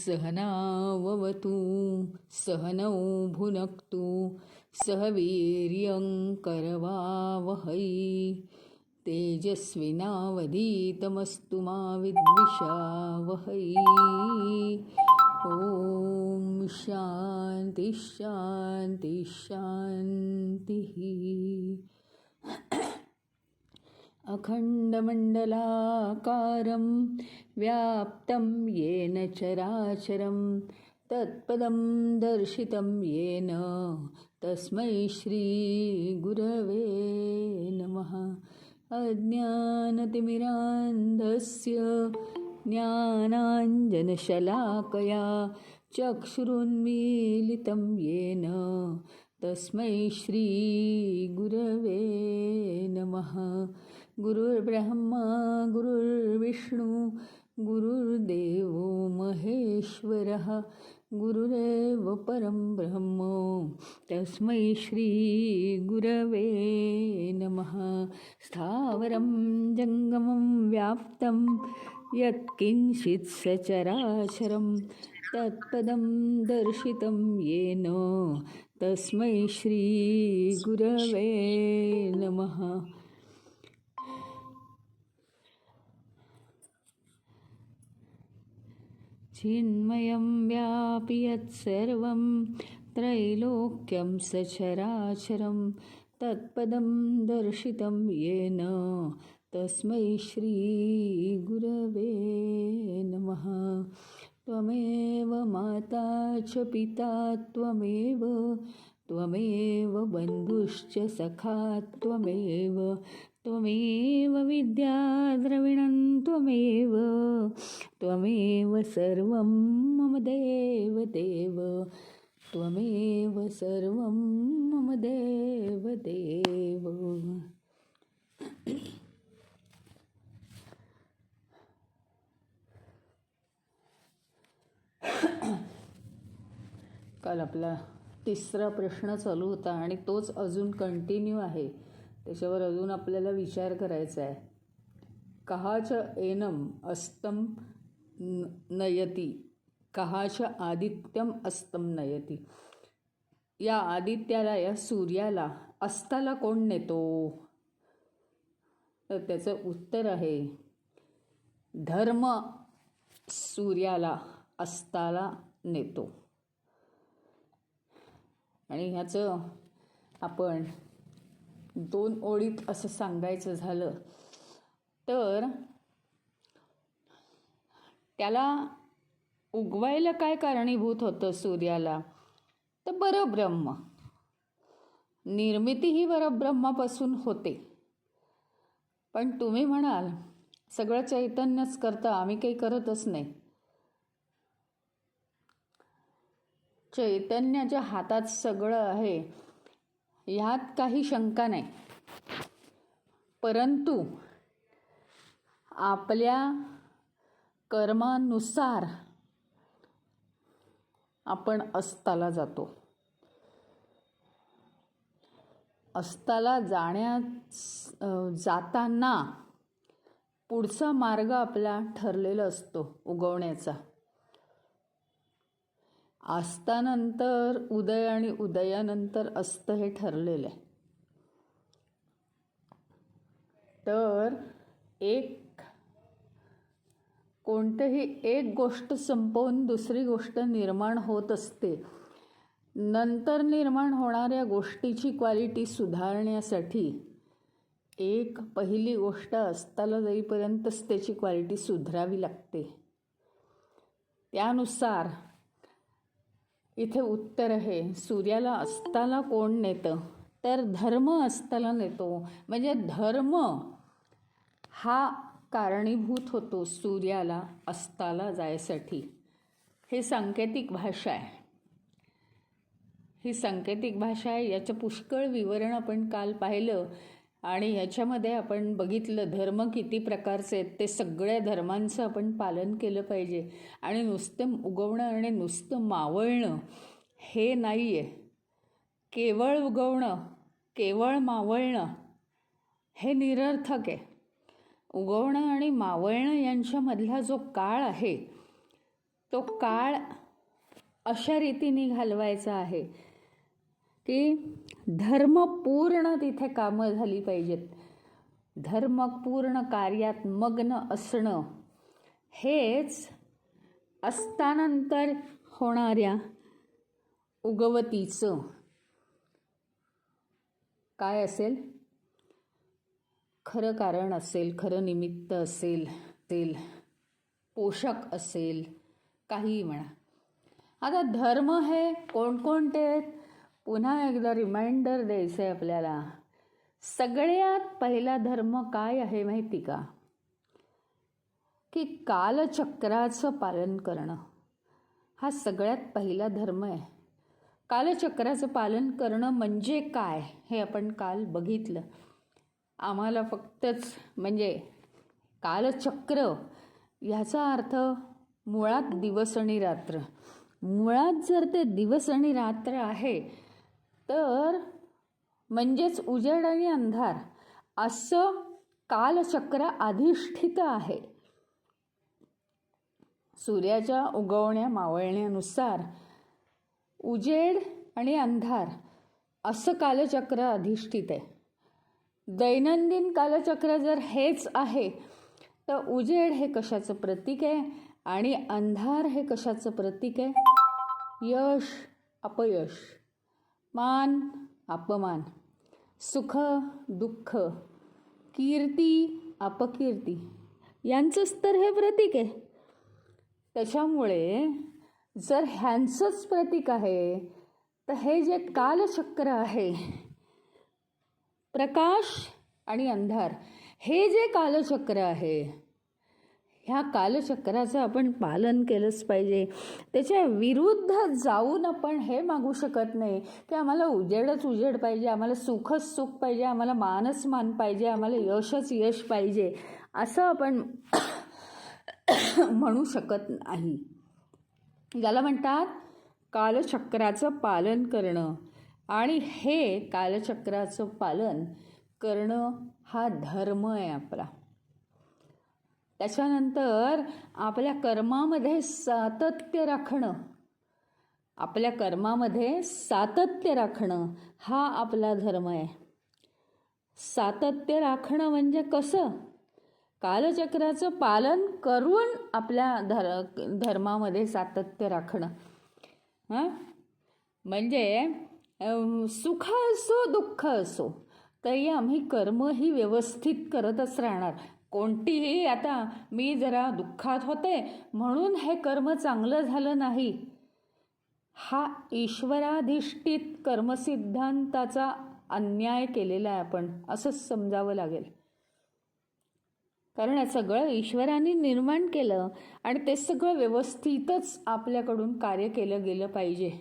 सहनाववतु सहनौ भुनक्तु सह वीर्यं करवावहै तेजस्विनावधीतमस्तु मा विद्विषावहै। ॐ शान्ति शान्ति शान्तिः। अखण्डमण्डलाकारं व्याप्तं येन चराचरं तत्पदं दर्शितं येन तस्मै श्रीगुरवे नमः। अज्ञानतिमिरान्धस्य ज्ञानाञ्जनशलाकया चक्षुरुन्मीलितं येन तस्मै श्रीगुरवे नमः। गुरुर्ब्रह्मा गुरुर्विष्णु गुरुर्देवो महेश्वरः गुरुरेव परं ब्रह्म तस्मै श्रीगुरवे नमः। स्थावरं जङ्गमं व्याप्तं यत्किञ्चित् सचराचरं तत्पदं दर्शितं येन तस्मै श्रीगुरवे नमः। चिन्मयं व्यापि यत्सर्वं त्रैलोक्यं सचराचरं तत्पदं दर्शितं येन तस्मै श्रीगुरवे नमः। त्वमेव माता च पिता त्वमेव बन्धुश्च सखा त्वमेव विद्या द्रविणं त्वमेव सर्वं मम देवदेव त्वमेव सर्वं मम देवदेव। काल आपला तिसरा प्रश्न चालू होता आणि तोच अजून कंटिन्यू आहे. त्याच्यावर अजून आपल्याला विचार करायचा आहे. कहाच एनम अस्तम नयती कहाच आदित्यम अस्तम नयती. या आदित्याला या सूर्याला अस्ताला कोण नेतो? तर त्याचं उत्तर आहे धर्म सूर्याला अस्ताला नेतो. आणि ह्याचं आपण 2 ओळीत असं सांगायचं झालं तर त्याला उगवायला काय कारणीभूत होतं सूर्याला? तर परब्रह्म. निर्मिती ही परब्रह्मापासून होते. पण तुम्ही म्हणाल सगळं चैतन्यच करतं, आम्ही काही करतच नाही. चैतन्याच्या हातात सगळं आहे ह्यात काही शंका नाही. परंतु आपल्या कर्मानुसार आपण अस्ताला जातो. अस्ताला जाताना पुढचा मार्ग आपला ठरलेला असतो उगवण्याचा. अस्तानंतर उदय आणि उदयानंतर अस्त हे ठरलेलं आहे. तर कोणतीही एक गोष्ट संपवून दुसरी गोष्ट निर्माण होत असते. नंतर निर्माण होणाऱ्या गोष्टीची क्वालिटी सुधारण्यासाठी पहिली गोष्ट अस्ताला जाईपर्यंतच त्याची क्वालिटी सुधारावी लागते. त्यानुसार इथे उत्तर आहे सूर्याला अस्ताला कोण नेतं? तर धर्म अस्ताला नेतो. म्हणजे धर्म हा कारणीभूत होतो सूर्याला अस्ताला जायसाठी. हे सांकेतिक भाषा आहे. ही सांकेतिक भाषा आहे. याचं पुष्कळ विवरण आपण काल पाहिलं. आणि ह्याच्यामध्ये आपण बघितलं धर्म किती प्रकारचे आहेत. ते सगळ्या धर्मांचं आपण पालन केलं पाहिजे. आणि नुसतं उगवणं आणि नुसतं मावळणं हे नाही आहे. केवळ उगवणं केवळ मावळणं हे निरर्थक आहे. उगवणं आणि मावळणं यांच्यामधला जो काळ आहे तो काळ अशा रीतीने घालवायचा आहे की धर्मपूर्ण तिथे कामं झाली पाहिजेत. धर्मपूर्ण कार्यात मग्न असणं हेच अस्तानंतर होणाऱ्या उगवतीचं काय असेल, खरं कारण असेल, खरं निमित्त असेल, पोषक असेल, काहीही म्हणा. आता धर्म हे कोणकोणते आहेत पुन्हा एकदा रिमाइंडर द्यायचं आहे आपल्याला. सगळ्यात पहिला धर्म काय आहे माहिती का? की कालचक्राचं पालन करणं हा सगळ्यात पहिला धर्म आहे. कालचक्राचं पालन करणं म्हणजे काय हे आपण काल बघितलं. आम्हाला फक्तच म्हणजे कालचक्र ह्याचा अर्थ मुळात दिवस आणि रात्र. मुळात जर ते दिवस आणि रात्र आहे तर म्हणजेच उजेड आणि अंधार असं कालचक्र अधिष्ठित आहे. सूर्याच्या उगवण्या मावळण्यानुसार उजेड आणि अंधार असं कालचक्र अधिष्ठित आहे. दैनंदिन कालचक्र जर हेच आहे तर उजेड हे कशाचं प्रतीक आहे आणि अंधार हे कशाचं प्रतीक आहे? यश अपयश, मान अपमान, सुख दुःख, कीर्ती अपकीर्ती यांचंच तर हे प्रतीक आहे. त्याच्यामुळे जर ह्यांचंच प्रतीक आहे तर हे जे कालचक्र आहे प्रकाश आणि अंधार हे जे कालचक्र आहे ह्या कालचक्राचं आपण पालन केलंच पाहिजे. त्याच्या विरुद्ध जाऊन आपण हे मागू शकत नाही की आम्हाला उजेडच उजेड पाहिजे, आम्हाला सुखच सुख पाहिजे, आम्हाला मानच मान पाहिजे, आम्हाला यशच यश पाहिजे असं आपण म्हणू शकत नाही. याला म्हणतात कालचक्राचं पालन करणं. आणि हे कालचक्राचं पालन करणं हा धर्म आहे आपला. त्याच्यानंतर आपल्या कर्मामध्ये सातत्य राखणं, आपल्या कर्मामध्ये सातत्य राखणं हा आपला धर्म आहे. सातत्य राखणं म्हणजे कसं? कालचक्राचं पालन करून आपल्या धर्मामध्ये सातत्य राखणं. म्हणजे सुख असो दुःख असो तरी आम्ही कर्म ही व्यवस्थित करतच राहणार. कोणतीही आता मी जरा दुःखात होते म्हणून हे कर्म चांगलं झालं नाही, हा ईश्वराधिष्ठित कर्मसिद्धांताचा अन्याय केलेला आहे आपण असंच समजावं लागेल. कारण हे सगळं ईश्वराने निर्माण केलं आणि ते सगळं व्यवस्थितच आपल्याकडून कार्य केलं गेलं पाहिजे.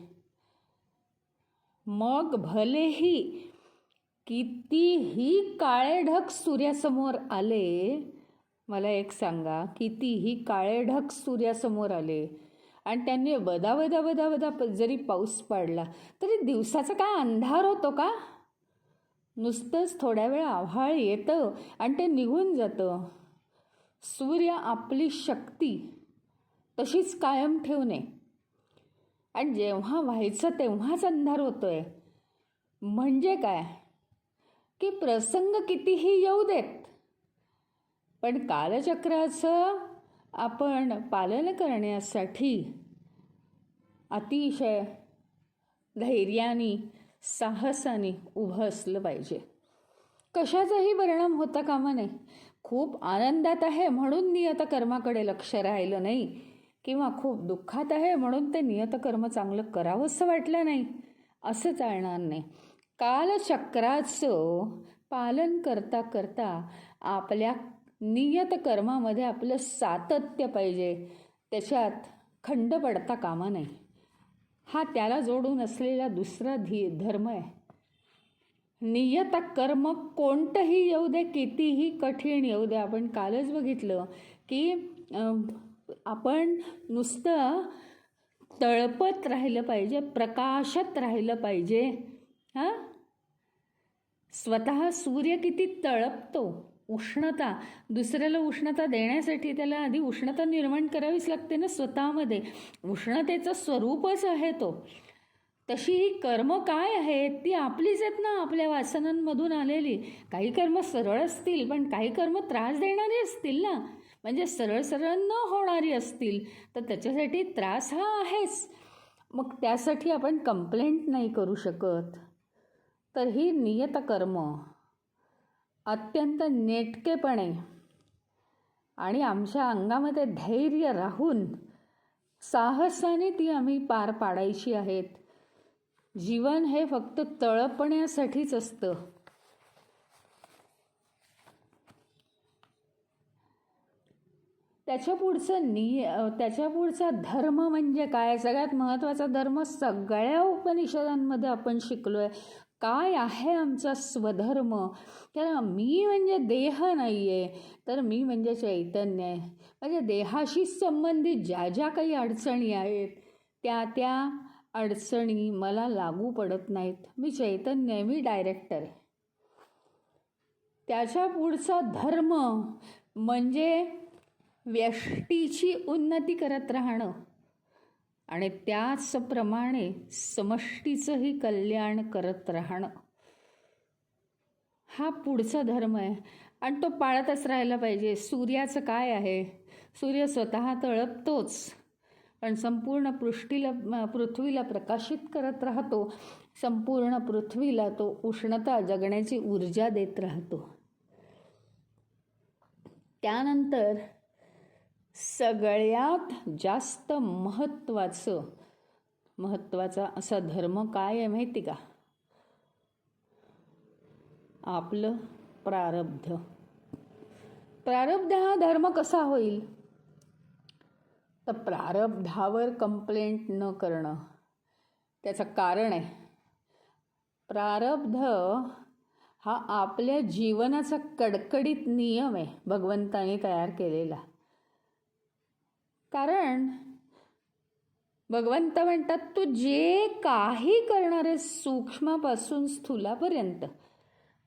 मग भलेही कितीही काळे ढग सूर्यासमोर आले, मला एक सांगा, कितीही काळे ढग सूर्यासमोर आले आणि त्यांनी बदा बदा बदा बदा जरी पाऊस पडला तरी दिवसाचा काय अंधार होतो का? नुसतंच थोड्या वेळ आभाळ येतं आणि ते निघून जातं. सूर्य आपली शक्ती तशीच कायम ठेवणे आणि जेव्हा व्हायचं तेव्हाच अंधार होतोय. म्हणजे काय की प्रसंग कितीही येऊ देत पण कालचक्राचं आपण पालन करण्यासाठी अतिशय धैर्याने साहसाने उभं असलं पाहिजे. कशाचाही परिणाम होता कामा नये. खूप आनंदात आहे म्हणून नियतकर्माकडे लक्ष राहिलं नाही किंवा खूप दुःखात आहे म्हणून ते नियतकर्म चांगलं करावंसं वाटलं नाही असं चालणार नाही. कालचक्राचं पालन करता करता आपल्या नियतकर्मामध्ये आपलं सातत्य पाहिजे, त्याच्यात खंड पडता कामा नये. हा त्याला जोडून असलेला दुसरा धर्म आहे. नियत कर्म कोणतंही येऊ दे, कितीही कठीण येऊ दे. आपण कालच बघितलं की आपण नुसतं तळपत राहिलं पाहिजे, प्रकाशात राहिलं पाहिजे. हां, स्वतः सूर्य किती तळपतो, उष्णता, दुसऱ्याला उष्णता देण्यासाठी त्याला आधी उष्णता निर्माण करावीच लागते ना स्वतःमध्ये. उष्णतेचं स्वरूपच आहे तो. तशी ही कर्म काय आहेत ती आपलीच आहेत ना, आपल्या वासनांमधून आलेली. काही कर्म सरळ असतील, पण काही कर्म त्रास देणारी असतील ना, म्हणजे सरळ सरळ न होणारी असतील, तर त्याच्यासाठी त्रास हा आहेच. मग त्यासाठी आपण कंप्लेंट नाही करू शकत. तर ही नियत कर्म अत्यंत नेटकेपणे आणि आमच्या अंगामध्ये धैर्य राहून साहसाने ती आम्ही पार पाडायची आहेत. जीवन हे फक्त तळपण्यासाठीच असतं. त्याच्या पुढचा धर्म म्हणजे काय? सगळ्यात महत्त्वाचा धर्म सगळ्या उपनिषदांमध्ये आपण शिकलोय. काय आहे आमचा स्वधर्म? तर मी म्हणजे देह नाही आहे, तर मी म्हणजे चैतन्य आहे. म्हणजे देहाशी संबंधित ज्या ज्या काही अडचणी आहेत त्या अडचणी मला लागू पडत नाहीत. मी चैतन्य आहे, मी डायरेक्टर आहे. त्याच्या पुढचा धर्म म्हणजे व्यष्टीची उन्नती करत राहणं आणि त्याचप्रमाणे समष्टीचंही कल्याण करत राहणं. हा पुढचा धर्म आहे आणि तो पाळतच राहायला पाहिजे. सूर्याचं काय आहे? सूर्य स्वतः तळपतोच, पण संपूर्ण पृथ्वीला प्रकाशित करत राहतो. संपूर्ण पृथ्वीला तो उष्णता, जगण्याची ऊर्जा देत राहतो. त्यानंतर सगळ्यात जास्त महत्त्वाचा असा धर्म काय आहे माहिती का? आपलं प्रारब्ध. प्रारब्ध हा धर्म कसा होईल? तर प्रारब्धावर कंप्लेंट न करणं. त्याचं कारण आहे, प्रारब्ध हा आपल्या जीवनाचा कडकडीत नियम आहे, भगवंताने तयार केलेला. कारण भगवंत म्हणतात, तू जे काही करणार आहेस, सूक्ष्मापासून स्थूलापर्यंत,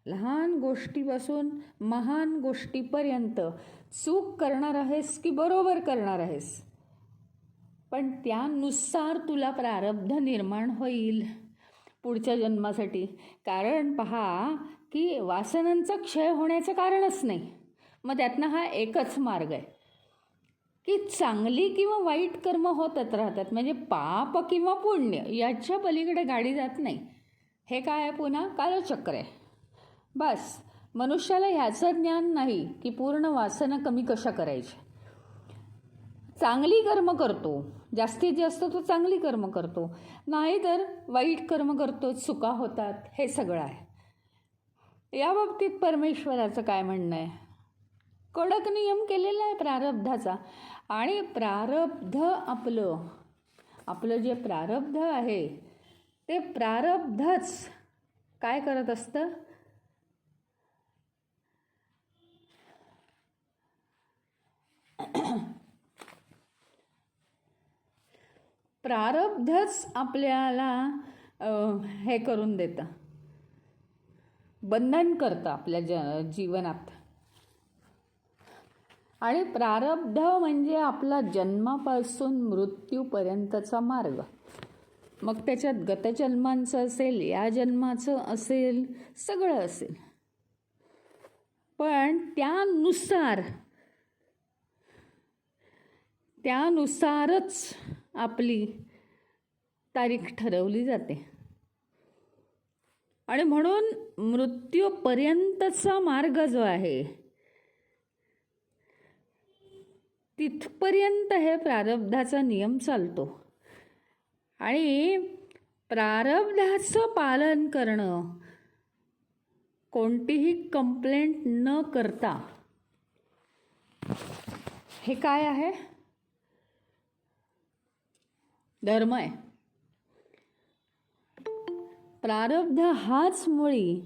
लहान गोष्टीपासून महान गोष्टीपर्यंत चूक करणार आहेस की बरोबर करणार आहेस, पण त्यानुसार तुला प्रारब्ध निर्माण होईल पुढच्या जन्मासाठी. कारण पहा की वासनांचा क्षय होण्याचं कारणच नाही. मग त्यातनं हा एकच मार्ग आहे की चांगली किंवा वाईट कर्म होतच राहतात. म्हणजे पाप किंवा पुण्य याच्या पलीकडे गाडी जात नाही. हे काय आहे? पुन्हा कालचक्र आहे. बस मनुष्याला ह्याचं ज्ञान नाही की पूर्ण वासना कमी कशा करायच्या. चांगली कर्म करतो, जास्तीत जास्त तो चांगली कर्म करतो, नाही तर वाईट कर्म करतो, चुका होतात. हे सगळं आहे. या बाबतीत परमेश्वराचं काय म्हणणं आहे? कडक नियम केलेला आहे प्रारब्धाचा. आणि प्रारब्ध आपलं जे प्रारब्ध आहे ते प्रारब्धच काय करत असतं? प्रारब्धच आपल्याला हे करून देतं, बंधन करतं आपल्या जीवनात. आणि प्रारब्ध म्हणजे आपला जन्मापासून मृत्यूपर्यंतचा मार्ग. मग त्याच्यात गतजन्मांचं असेल, या जन्माचं असेल, सगळं असेल. पण त्यानुसारच आपली तारीख ठरवली जाते. आणि म्हणून मृत्यूपर्यंतचा मार्ग जो आहे तिथपर्यंत हे प्रारब्धाचा नियम चालतो. आणि प्रारब्धाचं पालन करणं, कोणतीही कंप्लेंट न करता, हे काय आहे? धर्म आहे. प्रारब्ध हाच मुळी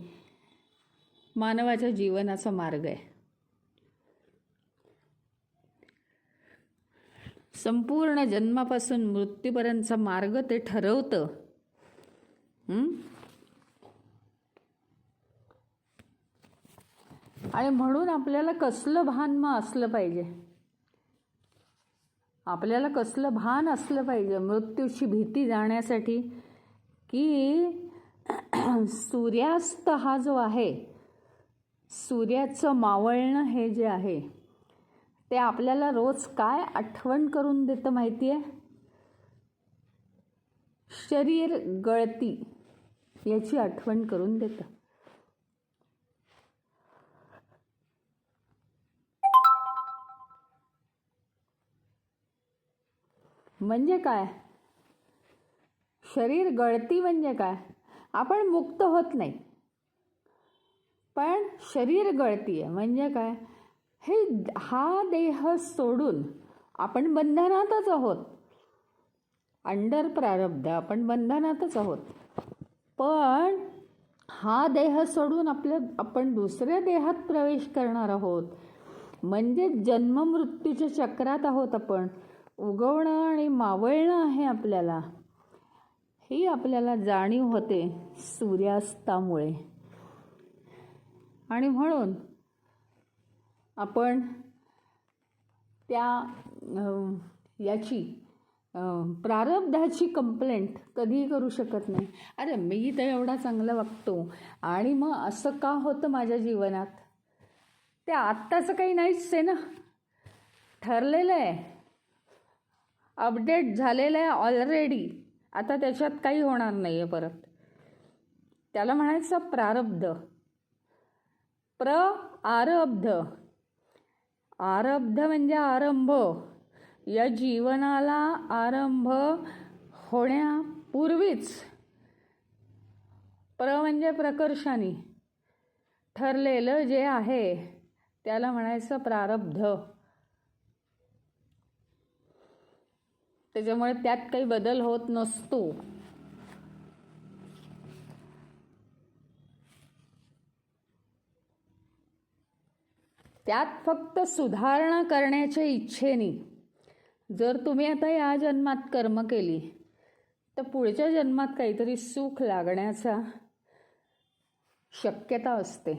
मानवाच्या जीवनाचा मार्ग आहे. संपूर्ण जन्मापासून मृत्यूपर्यंतचा मार्ग ते ठरवतं. आणि म्हणून आपल्याला कसलं भान मग असलं पाहिजे? आपल्याला कसलं भान असलं पाहिजे मृत्यूची भीती जाण्यासाठी? की सूर्यास्त हा जो आहे, सूर्याचं मावळणं हे जे आहे ते आपल्याला रोज काय आठवण करून देतं माहिती आहे? शरीर गळती याची आठवण करून देतं. म्हणजे काय? शरीर गळती म्हणजे काय? आपण मुक्त होत नाही, पण शरीर गळती आहे म्हणजे काय? हा देह सोडून आपण बंधनातच आहोत. अंडर प्रारब्ध आपण बंधनातच आहोत. पण हा देह सोडून आपण दुसऱ्या देहात प्रवेश करणार आहोत. म्हणजे जन्ममृत्यूच्या चक्रात आहोत आपण. उगवणं आणि मावळणं आहे आपल्याला. ही आपल्याला जाणीव होते सूर्यास्तामुळे. आणि म्हणून आपण त्या याची प्रारब्धाची कंप्लेंट कधीही करू शकत नाही. अरे मी तर एवढा चांगला वागतो आणि मग असं का होतं माझ्या जीवनात? ते आत्ताचं काही नाहीच आहे ना, ठरलेलं आहे, अपडेट झालेलं आहे ऑलरेडी. आता त्याच्यात काही होणार नाही आहे परत. त्याला म्हणायचं प्रारब्ध. आरब्ध. आरब्ध म्हणजे आरंभ. या जीवनाला आरंभ होण्यापूर्वीच म्हणजे प्रकर्षाने ठरलेलं जे आहे त्याला म्हणायचं प्रारब्ध. त्याच्यामुळे त्यात काही बदल होत नसतो. त्यात फक्त सुधारणा करण्याच्या इच्छेने जर तुम्ही आता या जन्मात कर्म केली तर पुढच्या जन्मात काहीतरी सुख लागण्याचा शक्यता असते.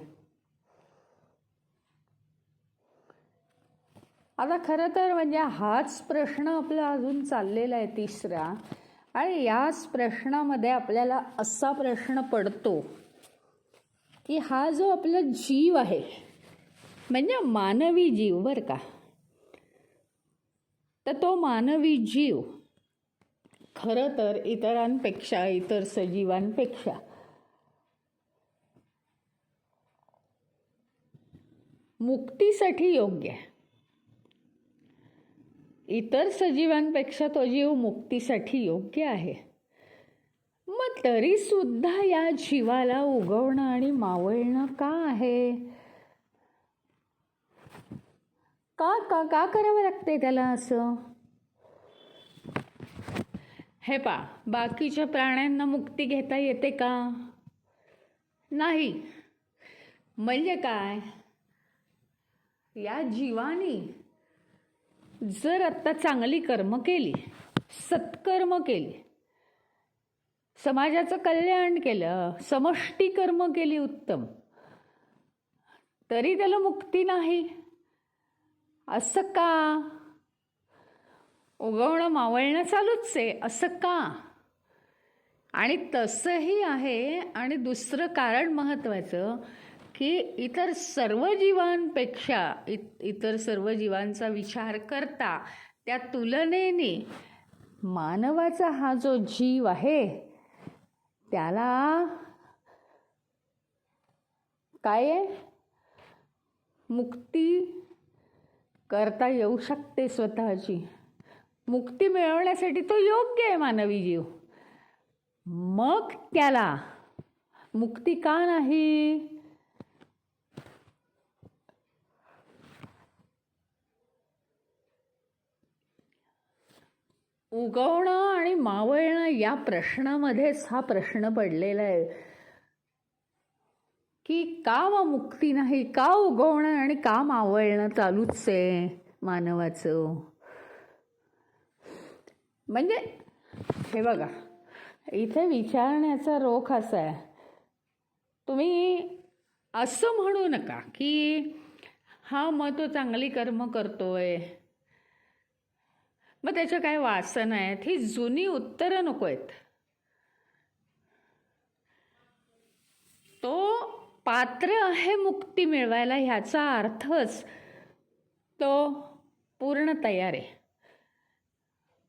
आता खरं तर म्हणजे हाच प्रश्न आपला अजून चाललेला आहे तिसरा. आणि याच प्रश्नामध्ये आपल्याला असा प्रश्न पडतो की हा जो आपला जीव आहे म्हणजे मानवी जीव बरं का, तर तो मानवी जीव खरं तर इतरांपेक्षा, इतर सजीवांपेक्षा मुक्तीसाठी योग्य आहे. इतर सजीवांपेक्षा तो जीव मुक्तीसाठी योग्य आहे. मग तरी सुद्धा या जीवाला उगवणं आणि मावळणं का आहे? का करावं लागते त्याला असं? हे बाकीच्या प्राण्यांना मुक्ती घेता येते का? नाही. म्हणजे काय? या जीवानी जर आत्ता चांगली कर्म केली, सत्कर्म केली, समाजाचं कल्याण केलं, समष्टी कर्म केली उत्तम, तरी त्याला मुक्ती नाही. असं का? उगवणं मावळणं चालूच आहे, असं का? आणि तसंही आहे. आणि दुसरं कारण महत्त्वाचं की इतर सर्व जीवांपेक्षा, इतर सर्व जीवांचा विचार करता त्या तुलनेने मानवाचा हा जो जीव आहे त्याला काय आहे? मुक्ती करता येऊ शकते. स्वतःची मुक्ती मिळवण्यासाठी तो योग्य आहे मानवी जीव. मग त्याला मुक्ती का नाही? उगवणं आणि मावळणं या प्रश्नामध्येच हा प्रश्न पडलेला आहे. की का मग मुक्ती नाही, का उगवणं आणि का मावळणं चालूच आहे मानवाचं. म्हणजे हे बघा, इथे विचारण्याचा रोख असा आहे, तुम्ही असं म्हणू नका की हा मग तो चांगली कर्म करतोय, मग त्याच्या काय वासना आहेत. ही जुनी उत्तरं नको आहेत. तो पात्र आहे मुक्ती मिळवायला, ह्याचा अर्थच तो पूर्ण तयार आहे.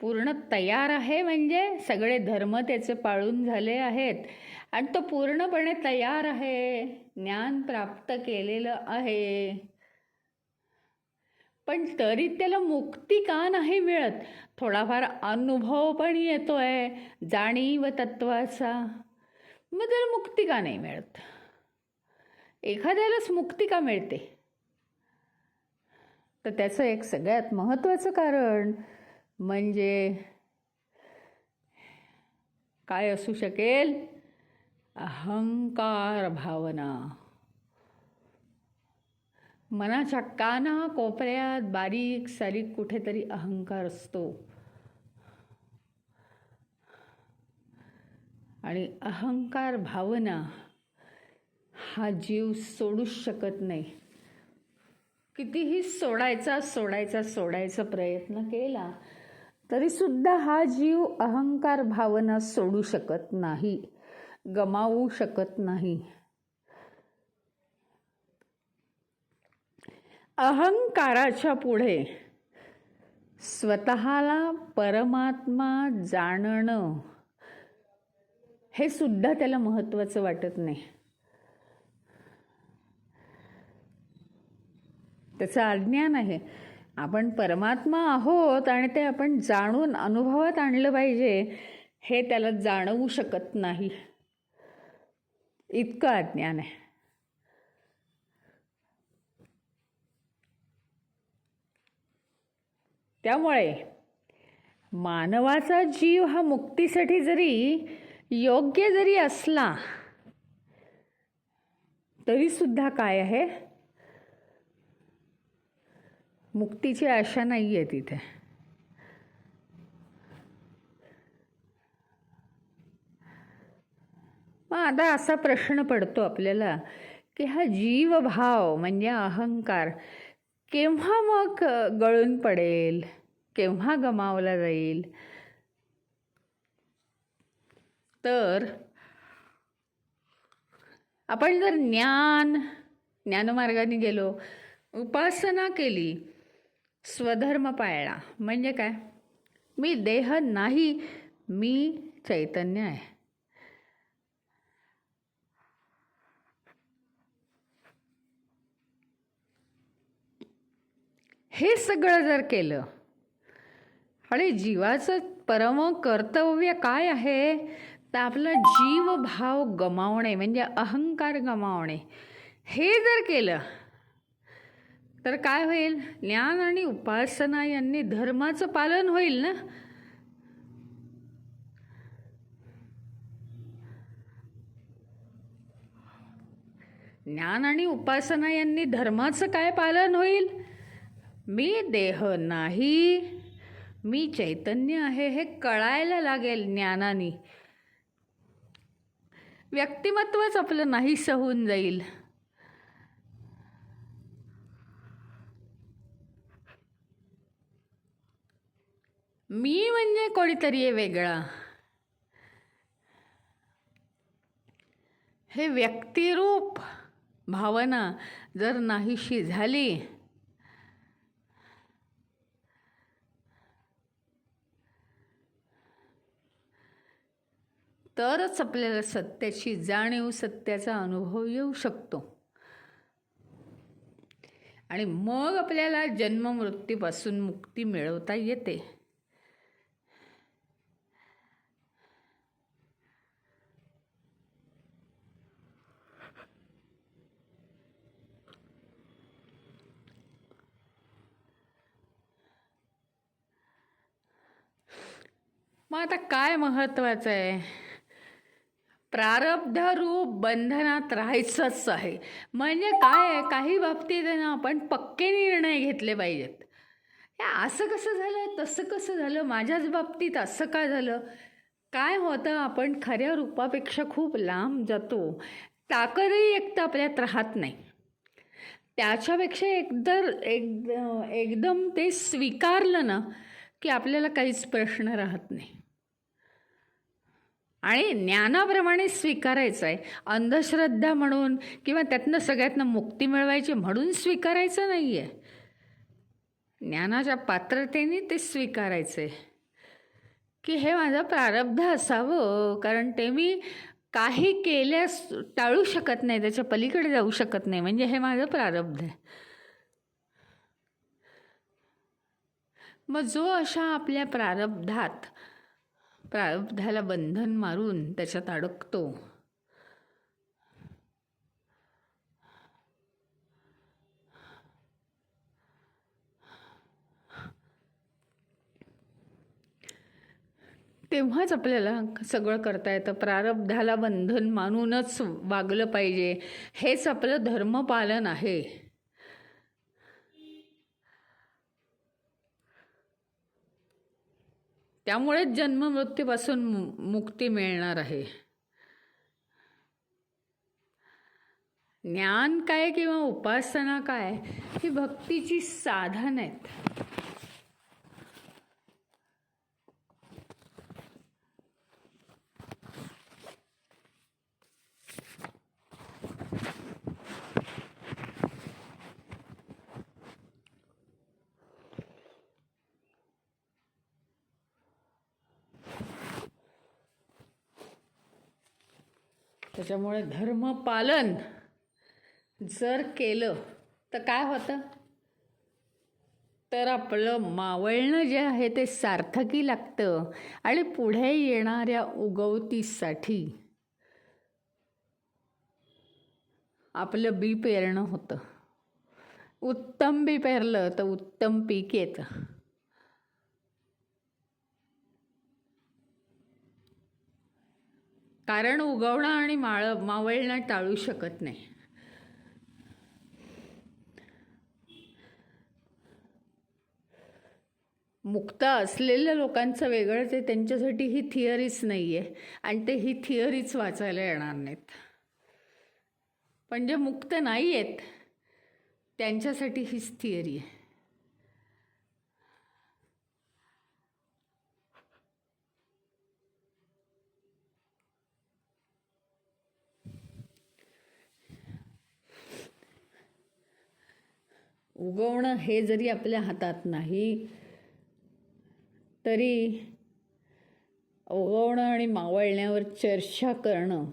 पूर्ण तयार आहे म्हणजे सगळे धर्म त्याचे पाळून झाले आहेत आणि तो पूर्णपणे तयार आहे, ज्ञान प्राप्त केलेलं आहे. पण तरी त्याला मुक्ती का नाही मिळत? थोडाफार अनुभव पण येतोय, जाणीव तत्वाचा, मग त्याला मुक्ती का नाही मिळत? एखाद्यालाच मुक्ती का मिळते? तर त्याचं एक सगळ्यात महत्त्वाचं कारण म्हणजे काय असू शकेल? अहंकार भावना. मनाच्या काना कोपऱ्यात बारीक सारीक कुठेतरी अहंकार असतो आणि अहंकार भावना हा जीव सोडूच शकत नाही. कितीही सोडायचा प्रयत्न केला तरी सुद्धा हा जीव अहंकार भावना सोडू शकत नाही, गमावू शकत नाही. अहंकाराच्या पुढे स्वतःला परमात्मा जाणणं हे सुद्धा त्याला महत्त्वाचं वाटत नाही. त्याचं अज्ञान आहे. आपण परमात्मा आहोत आणि ते आपण जाणून अनुभवात आणलं पाहिजे, हे त्याला जाणवू शकत नाही, इतकं अज्ञान आहे. त्यामुळे मानवाचा जीव हा मुक्तीसाठी जरी योग्य जरी असला तरी सुद्धा काय आहे, मुक्तीची आशा नाही आहे तिथे. मग आता असा प्रश्न पडतो आपल्याला की हा जीवभाव म्हणजे अहंकार केव्हा मग गळून पडेल, केव्हा गमावला जाईल? तर आपण जर ज्ञानमार्गाने गेलो, उपासना केली, स्वधर्म पाळला, म्हणजे काय? मी देह नाही, मी चैतन्य आहे. हे सगळं जर केलं आणि जीवाचं परम कर्तव्य काय आहे तर आपला जीवभाव गमावणे म्हणजे अहंकार गमावणे, हे जर केलं तर काय होईल? ज्ञान आणि उपासना यांनी धर्माचं पालन होईल ना. ज्ञान आणि उपासना यांनी धर्माचं काय पालन होईल? मी देह नाही, मी चैतन्य आहे, हे कळायला लागेल ज्ञानाने. व्यक्तिमत्वच आपलं नाहीसं होऊन जाईल. मी म्हणजे कोणीतरी आहे वेगळा, हे व्यक्तिरूप भावना जर नाहीशी झाली तरच आपल्याला सत्याची जाणीव, सत्याचा अनुभव येऊ शकतो आणि मग आपल्याला जन्ममृत्यूपासून मुक्ती मिळवता येते. मग आता काय महत्त्वाचं आहे? प्रारब्धरूप बंधनात राहायचंच आहे. म्हणजे काय आहे, काही बाबतीत आहे ना आपण पक्के निर्णय घेतले पाहिजेत. हे असं कसं झालं, तसं कसं झालं, माझ्याच बाबतीत असं काय झालं. काय होतं, आपण खऱ्या रूपापेक्षा खूप लांब जातो. ताकदही एक तर आपल्यात राहत नाही. त्याच्यापेक्षा एकदम ते स्वीकारलं ना की आपल्याला काहीच प्रश्न राहत नाही. आणि ज्ञानाप्रमाणे स्वीकारायचं आहे. अंधश्रद्धा म्हणून किंवा त्यातनं सगळ्यातनं मुक्ती मिळवायची म्हणून स्वीकारायचं नाही आहे. ज्ञानाच्या पात्रतेने ते स्वीकारायचं आहे की हे माझं प्रारब्ध असावं, कारण ते मी काही केल्यास टाळू शकत नाही, त्याच्या पलीकडे जाऊ शकत नाही, म्हणजे हे माझं प्रारब्ध आहे. मग जो अशा आपल्या प्रारब्धाला बंधन मारून त्याच्यात अडकतो, तेव्हाच आपल्याला सगळं करता येतं. प्रारब्धाला बंधन मानूनच वागलं पाहिजे, हेच आपलं धर्मपालन आहे. त्यामुळेच जन्ममृत्यूपासून मुक्ती मिळणार आहे. ज्ञान काय किंवा उपासना काय, ही भक्तीची साधन आहेत. त्याच्यामुळे धर्मपालन जर केलं तर काय होतं, तर आपलं मावळणं जे आहे ते सार्थकी लागतं आणि पुढे येणाऱ्या उगवतीसाठी आपलं बी पेरणं होतं. उत्तम बी पेरलं तर उत्तम पीक येतं. कारण उगवणं आणि मावळणं टाळू शकत नाही. मुक्त असलेल्या लोकांचं वेगळंच आहे, त्यांच्यासाठी ही थिअरीच नाही आहे आणि ते ही थिअरीच वाचायला येणार नाहीत. पण जे मुक्त नाही आहेत त्यांच्यासाठी हीच थिअरी आहे. उगवणं हे जरी आपल्या हातात नाही तरी उगवणं आणि मावळण्यावर चर्चा करणं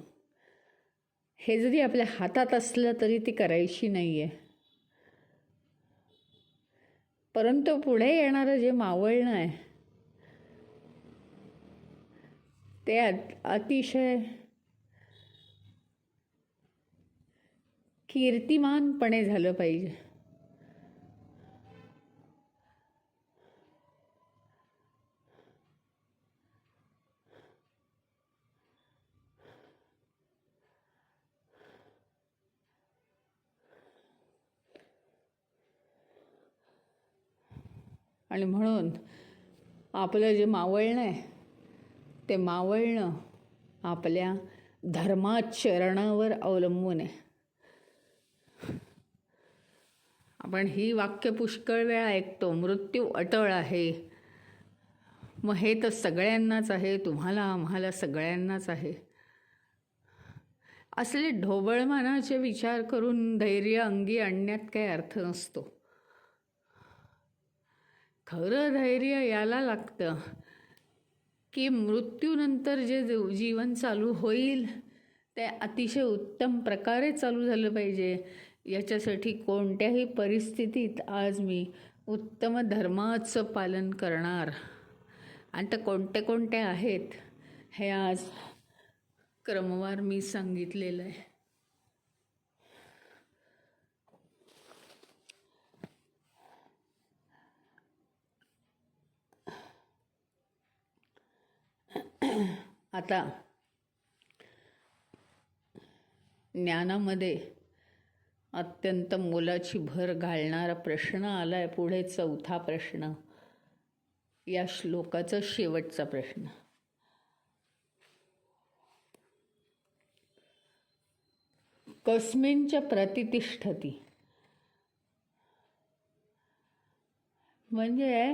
हे जरी आपल्या हातात असलं तरी ती करायची नाही आहे. परंतु पुढे येणारं जे मावळणं आहे ते अतिशय कीर्तिमानपणे झालं पाहिजे. आणि म्हणून आपलं जे मावळणं आहे ते मावळणं आपल्या धर्माचरणावर अवलंबून आहे. आपण ही वाक्य पुष्कळ वेळा ऐकतो, मृत्यू अटळ आहे. मग हे तर सगळ्यांनाच आहे, तुम्हाला आम्हाला सगळ्यांनाच आहे. असले ढोबळमानाचे विचार करून धैर्य अंगी आणण्यात काही अर्थ नसतो. खरं धैर्य याला लागतं की मृत्यूनंतर जे जीवन चालू होईल ते अतिशय उत्तम प्रकारे चालू झालं पाहिजे. याच्यासाठी कोणत्याही परिस्थितीत आज मी उत्तम धर्माचं पालन करणार. आणि ते कोणते कोणते आहेत हे आज क्रमवार मी सांगितलेलं आहे. आता ज्ञानामध्ये अत्यंत मोलाची भर घालणारा प्रश्न आला आहे पुढे, 4था प्रश्न, या श्लोकाचा शेवटचा प्रश्न. कस्मिंच प्रतितिष्ठती, म्हणजे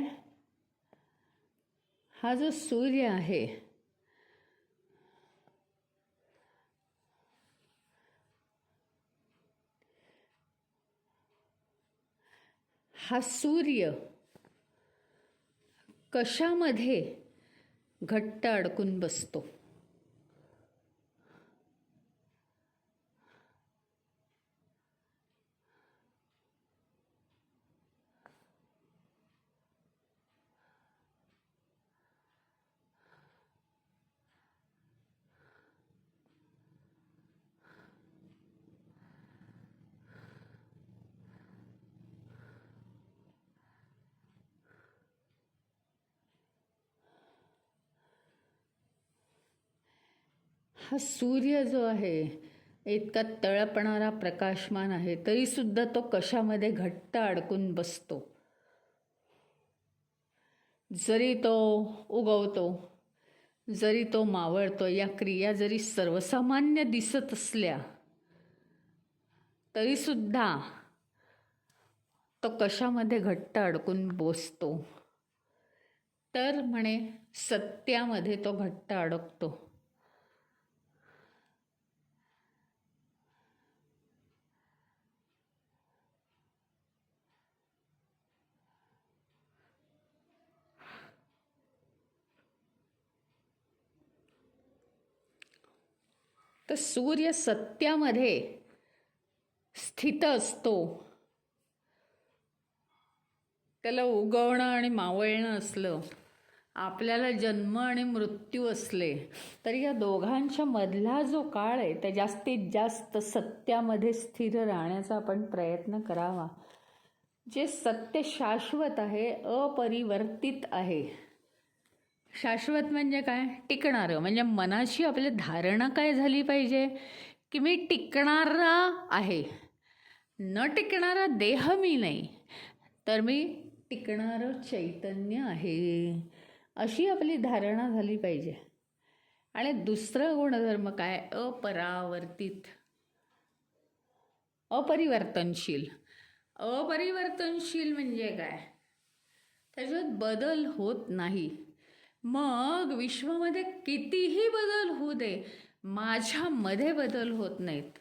हा जो सूर्य आहे हा सूर्य कशामध्ये घट्ट अडकून बसतो? हा सूर्य जो आहे इतका तळपणारा प्रकाशमान आहे, तरीसुद्धा तो कशामध्ये घट्ट अडकून बसतो. जरी तो उगवतो, जरी तो मावळतो, या क्रिया जरी सर्वसामान्य दिसत असल्या तरीसुद्धा तो कशामध्ये घट्ट अडकून बसतो? तर म्हणे सत्यामध्ये तो घट्ट अडकतो. तर सूर्य सत्यामध्ये स्थित असतो. त्याला उगवणं आणि मावळणं असलं, आपल्याला जन्म आणि मृत्यू असले, तर या दोघांच्या मधला जो काळ आहे त्या जास्तीत जास्त सत्यामध्ये स्थिर राहण्याचा आपण प्रयत्न करावा. जे सत्य शाश्वत आहे, अपरिवर्तित आहे. शाश्वत म्हणजे काय? टिकणारं. म्हणजे मनाची आपली धारणा काय झाली पाहिजे की मी टिकणारा आहे, न टिकणारा देह मी नाही, तर मी टिकणारं चैतन्य आहे, अशी आपली धारणा झाली पाहिजे. आणि दुसरं गुणधर्म काय? अपरावर्तित, अपरिवर्तनशील. अपरिवर्तनशील म्हणजे काय? त्याच्यात बदल होत नाही. मग विश्वामध्ये कितीही बदल होऊ दे, माझ्यामध्ये बदल होत नाहीत.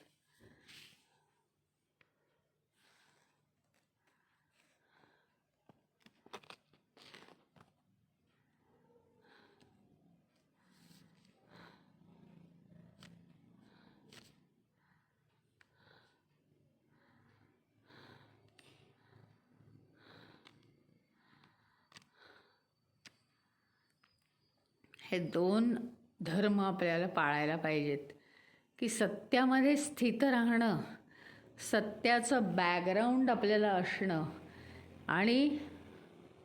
हे दोन धर्म आपल्याला पाळायला पाहिजेत की सत्यामध्ये स्थित राहणं, सत्याचं बॅकग्राऊंड आपल्याला असणं, आणि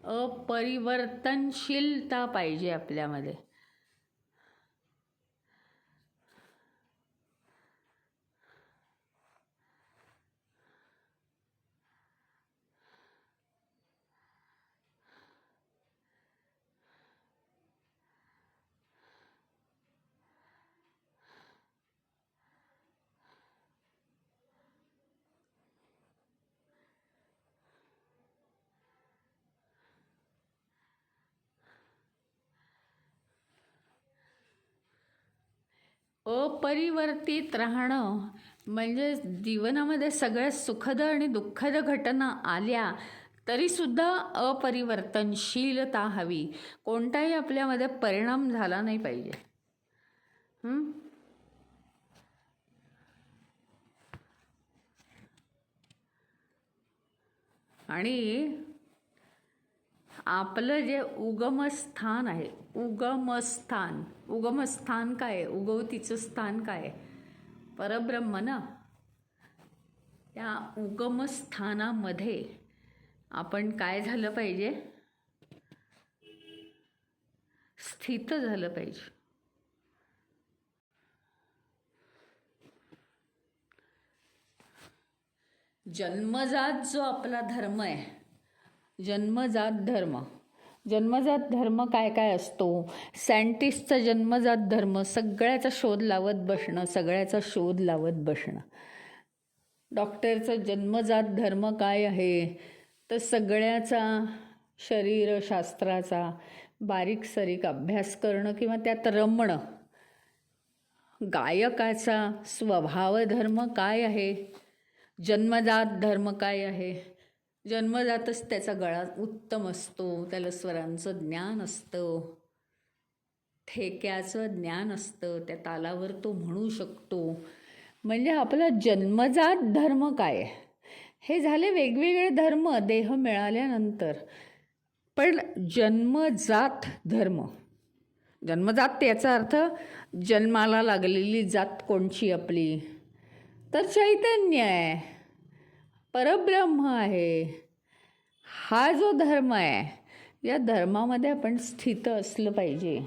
अपरिवर्तनशीलता पाहिजे आपल्यामध्ये. अपरिवर्तित राहणं म्हणजे जीवनामध्ये सगळ्या सुखद आणि दुःखद घटना आल्या तरीसुद्धा अपरिवर्तनशीलता हवी. कोणताही आपल्यामध्ये परिणाम झाला नाही पाहिजे. आणि आपलं जे उगमस्थान आहे, उगमस्थान काय आहे? उगवतीचं स्थान काय आहे? परब्रह्म ना. त्या उगमस्थानामध्ये आपण काय झालं पाहिजे? स्थित झालं पाहिजे. जन्मजात जो आपला धर्म आहे, जन्मजात धर्म काय काय असतो? सायंटिस्टचा जन्मजात धर्म सगळ्याचा शोध लावत बसणं. डॉक्टरचा जन्मजात धर्म काय आहे? तर सगळ्याचा शरीरशास्त्राचा बारीक सारीक अभ्यास करणं किंवा त्यात रमणं. गायकाचा स्वभाव धर्म काय आहे? जन्मजात धर्म काय आहे? जन्मजातच त्याचा गळा उत्तम असतो, त्याला स्वरांचं ज्ञान असतं, ठेक्याचं ज्ञान असतं, त्या तालावर तो म्हणू शकतो. म्हणजे आपला जन्मजात धर्म काय आहे? हे झाले वेगवेगळे धर्म देह मिळाल्यानंतर. पण जन्मजात याचा अर्थ जन्माला लागलेली जात कोणची आपली? तर चैतन्य आहे, परब्रह्म आहे. हा जो धर्म आहे, या धर्मामध्ये आपण स्थित असलं पाहिजे.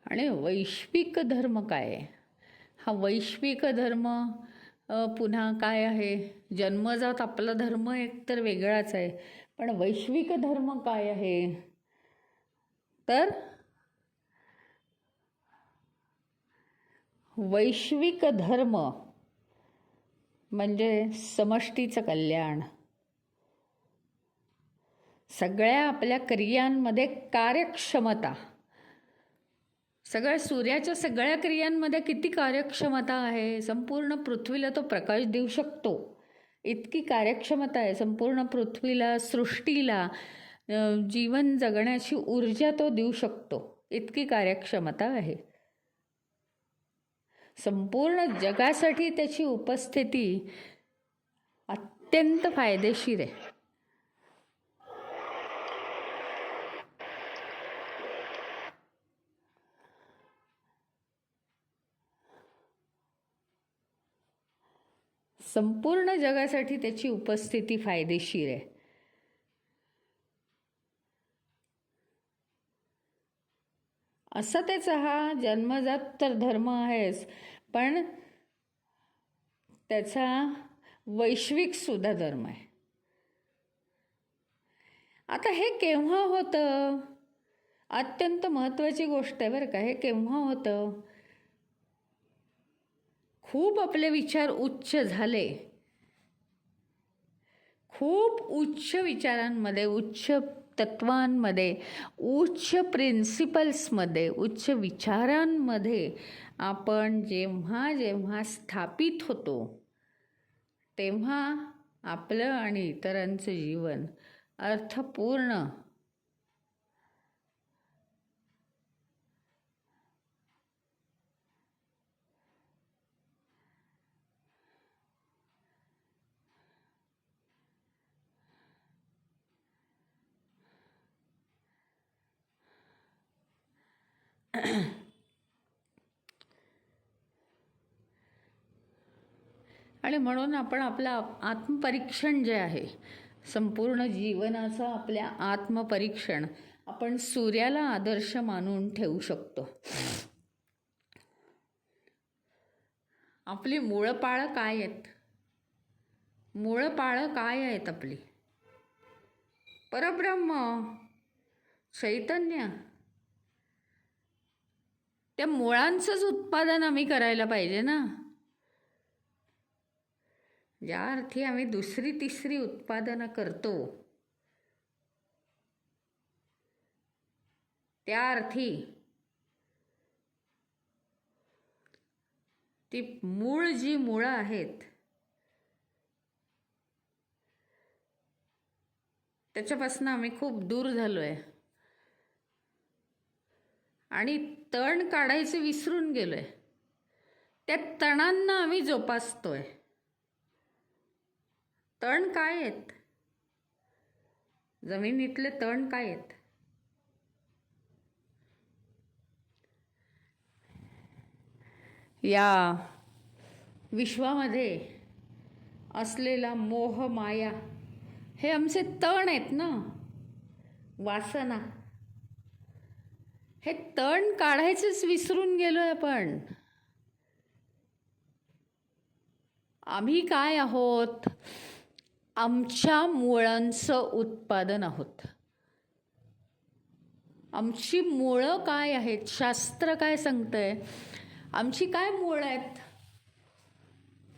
आणि वैश्विक धर्म काय आहे? हा वैश्विक धर्म पुन्हा काय आहे? जन्मजात आपला धर्म एकतर वेगळाच आहे, पण वैश्विक धर्म काय आहे? तर वैश्विक धर्म म्हणजे समष्टीचं कल्याण. सगळ्या आपल्या क्रियांमध्ये कार्यक्षमता. सूर्याच्या सगळ्या क्रियांमध्ये किती कार्यक्षमता आहे? संपूर्ण पृथ्वीला तो प्रकाश देऊ शकतो, इतकी कार्यक्षमता आहे. संपूर्ण पृथ्वीला, सृष्टीला जीवन जगण्याची ऊर्जा तो देऊ शकतो, इतकी कार्यक्षमता आहे. संपूर्ण जगासाठी त्याची उपस्थिती अत्यंत फायदेशीर आहे. संपूर्ण जगासाठी त्याची उपस्थिती फायदेशीर आहे. असा त्याचा हा जन्मजात तर धर्म आहेच, पण त्याचा वैश्विक सुद्धा धर्म आहे. आता हे केव्हा होतं? अत्यंत महत्त्वाची गोष्ट आहे बरं का. हे केव्हा होतं? खूप आपले विचार उच्च झाले, खूप उच्च विचारांमध्ये, उच्च तत्वांमध्ये, उच्च प्रिन्सिपल्समध्ये, उच्च विचारांमध्ये आपण जेव्हा जेव्हा स्थापित होतो, तेव्हा आपलं आणि इतरांचं जीवन अर्थपूर्ण आणि म्हणून आपण आपलं आत्मपरीक्षण जे आहे, संपूर्ण जीवनाचं आपल्या आत्मपरीक्षण आपण सूर्याला आदर्श मानून ठेवू शकतो. आपली मूळपाळं काय आहेत? मूळपाळं काय आहेत आपली? परब्रह्म, चैतन्य. त्या मुळांचंच उत्पादन आम्ही करायला पाहिजे ना. ज्या अर्थी आम्ही दुसरी तिसरी उत्पादनं करतो त्या अर्थी ती मूळ जी मुळं आहेत त्याच्यापासून आम्ही खूप दूर झालोय आणि तण काढायचं विसरून गेलोय. त्या तणांना आम्ही जोपासतोय. तण काय आहेत? जमिनीतले तण काय आहेत? या विश्वामध्ये असलेला मोह माया हे आमचे तण आहेत ना, वासना. हे तण काढायचंच विसरून गेलोय आपण. आम्ही काय आहोत? आमच्या मुळांचं उत्पादन आहोत. आमची मुळं काय आहेत? शास्त्र काय सांगतंय? आमची काय मुळं आहेत?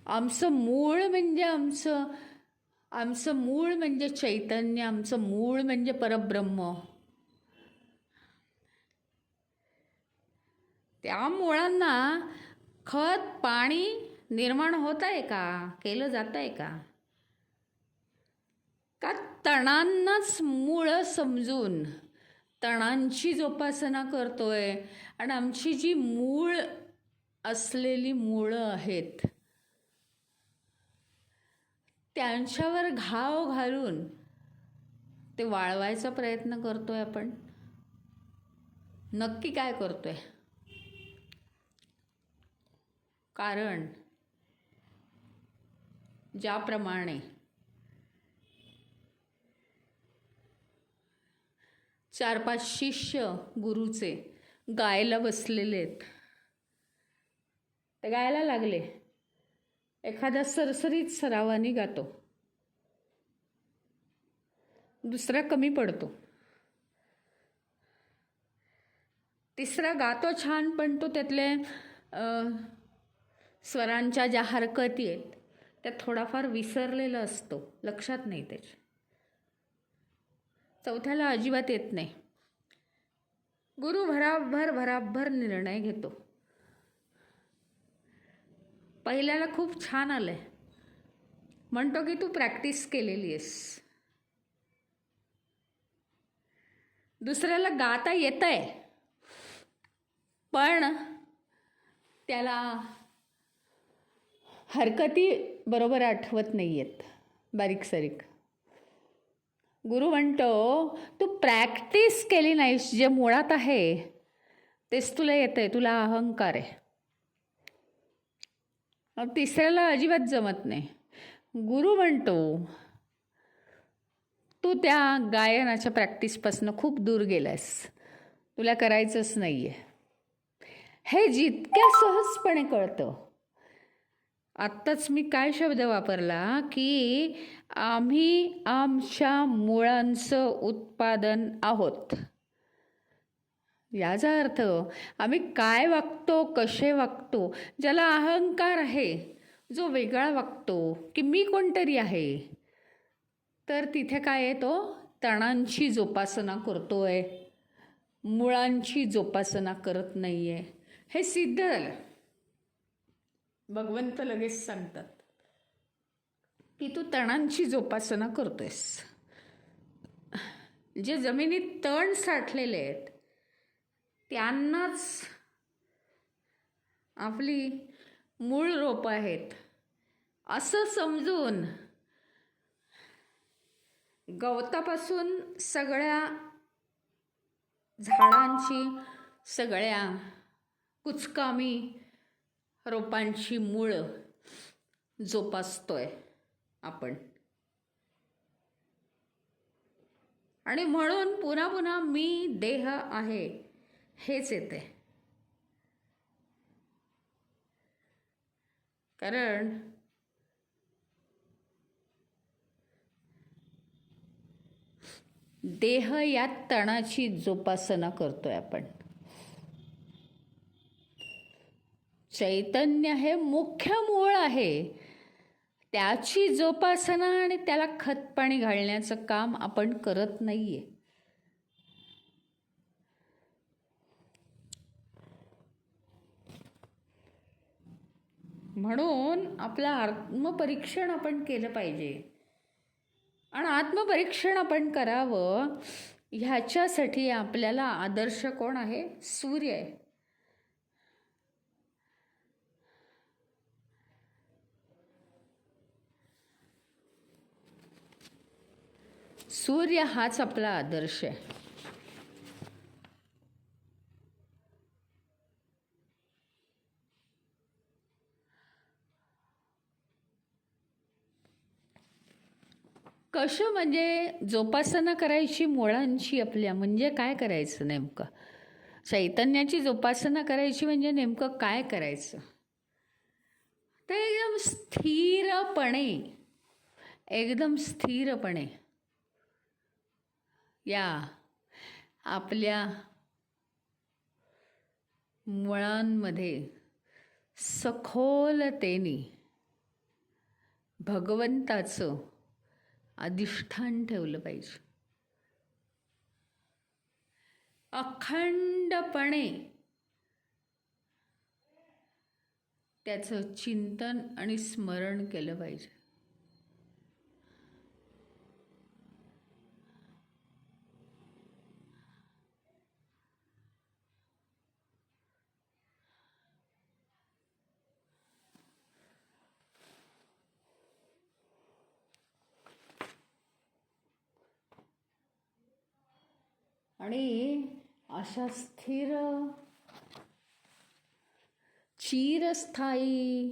आमचं मूळ म्हणजे आमचं मूळ म्हणजे चैतन्य, आमचं मूळ म्हणजे परब्रह्म. त्या मुळांना खत पाणी निर्माण होत आहे का? केलं जात आहे का? का तणांनाच मूळ समजून तणांची जोपासना करतोय आणि आमची जी मूळ असलेली मुळं आहेत त्यांच्यावर घाव घालून ते वाळवायचा प्रयत्न करतोय आपण? नक्की काय करतोय? कारण ज्याप्रमाणे 4-5 शिष्य गुरुचे गायला बसलेले आहेत. ते गायला लागले. एखादा सरसरीत सरावानी गातो, दुसरा कमी पडतो, तिसरा गातो छान पण तो त्यातले स्वरांच्या ज्या हरकती आहेत त्या थोडाफार विसरलेला असतो, लक्षात नाही त्याच्या. चौथ्याला अजिबात येत नाही. गुरु भराभर निर्णय घेतो. पहिल्याला खूप छान आलंय, म्हणतो की तू प्रॅक्टिस केलेली आहेस. दुसऱ्याला गाता येतंय पण त्याला हरकती बरोबर आठवत नाही आहेत, बारीक सारीक. गुरु म्हणतो तू प्रॅक्टिस केली नाहीस, जे मुळात आहे तेच तुला येतंय, तुला अहंकार आहे. तिसऱ्याला अजिबात जमत नाही. गुरु म्हणतो तू त्या गायनाच्या प्रॅक्टिसपासून खूप दूर गेलास, तुला करायचंच नाही आहे. हे जितक्या सहजपणे कळतं. आत्ताच मी काय शब्द वापरला की आम्ही आमच्या मुळांचं उत्पादन आहोत. याचा अर्थ आम्ही काय वागतो, कसे वागतो, ज्याला अहंकार आहे, जो वेगळा वागतो की मी कोणतरी आहे, तर तिथे काय आहे? तो तणांची जोपासना करतोय, मुळांची जोपासना करत नाही आहे. हे सिद्ध झालं. भगवंत लगेच सांगतात की तू तणांची जोपासना करतोयस. जे जमिनीत तण साठलेले आहेत त्यांनाच आपली मूळ रोपं आहेत असं समजून गवतापासून सगळ्या झाडांची, सगळ्या कुचकामी रोपांची मुळं जोपासतोय आपण. आणि म्हणून पुन्हा पुन्हा मी देह आहे हेच येते. कारण देह या तणाची जोपासना करतोय आपण. चैतन्य हे मुख्य मूळ आहे. त्याची जोपासना आणि त्याला खतपाणी घालण्याचं काम आपण करत नाहीये. म्हणून आपलं आत्मपरीक्षण आपण केलं पाहिजे. आणि आत्मपरीक्षण आपण करावं ह्याच्यासाठी आपल्याला आदर्श कोण आहे? सूर्य आहे. सूर्य हाच आपला आदर्श आहे. कसं म्हणजे जोपासना करायची मुळांची आपल्या, म्हणजे काय करायचं नेमकं? चैतन्याची जोपासना करायची म्हणजे नेमकं काय करायचं? तर एकदम स्थिरपणे या आपल्या मुळांमध्ये सखोलतेने भगवंताचं अधिष्ठान ठेवलं पाहिजे. अखंडपणे त्याचं चिंतन आणि स्मरण केलं पाहिजे. आणि अशा स्थिर चिरस्थायी,